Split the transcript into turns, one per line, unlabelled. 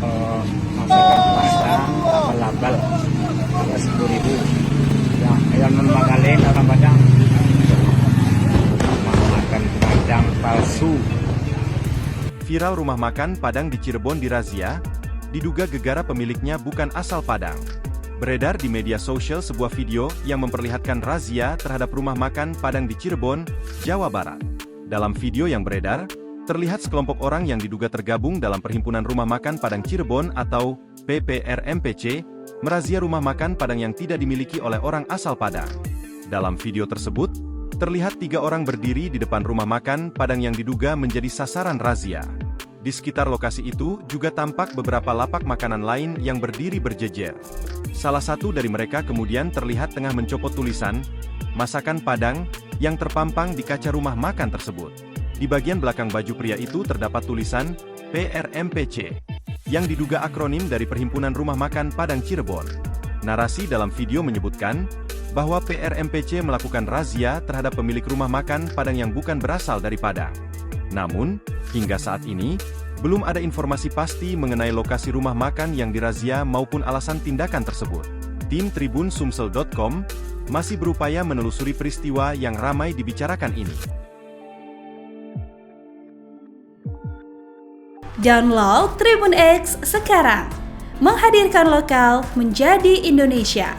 masakan Padang abal-abal harga 10.000 ya. Yang non magalin orang Padang makan Padang palsu.
Viral rumah makan Padang di Cirebon dirazia, diduga gegara pemiliknya bukan asal Padang. Beredar di media sosial sebuah video yang memperlihatkan razia terhadap rumah makan Padang di Cirebon, Jawa Barat. Dalam video yang beredar, terlihat sekelompok orang yang diduga tergabung dalam Perhimpunan Rumah Makan Padang Cirebon atau PPRMPC, merazia rumah makan Padang yang tidak dimiliki oleh orang asal Padang. Dalam video tersebut, terlihat 3 orang berdiri di depan rumah makan Padang yang diduga menjadi sasaran razia. Di sekitar lokasi itu juga tampak beberapa lapak makanan lain yang berdiri berjejer. Salah satu dari mereka kemudian terlihat tengah mencopot tulisan "Masakan Padang" yang terpampang di kaca rumah makan tersebut. Di bagian belakang baju pria itu terdapat tulisan PRMPC, yang diduga akronim dari Perhimpunan Rumah Makan Padang Cirebon. Narasi dalam video menyebutkan bahwa PRMPC melakukan razia terhadap pemilik rumah makan Padang yang bukan berasal dari Padang. Namun, hingga saat ini, belum ada informasi pasti mengenai lokasi rumah makan yang dirazia maupun alasan tindakan tersebut. Tim TribunSumsel.com masih berupaya menelusuri peristiwa yang ramai dibicarakan ini.
Download Tribun X sekarang, menghadirkan lokal menjadi Indonesia.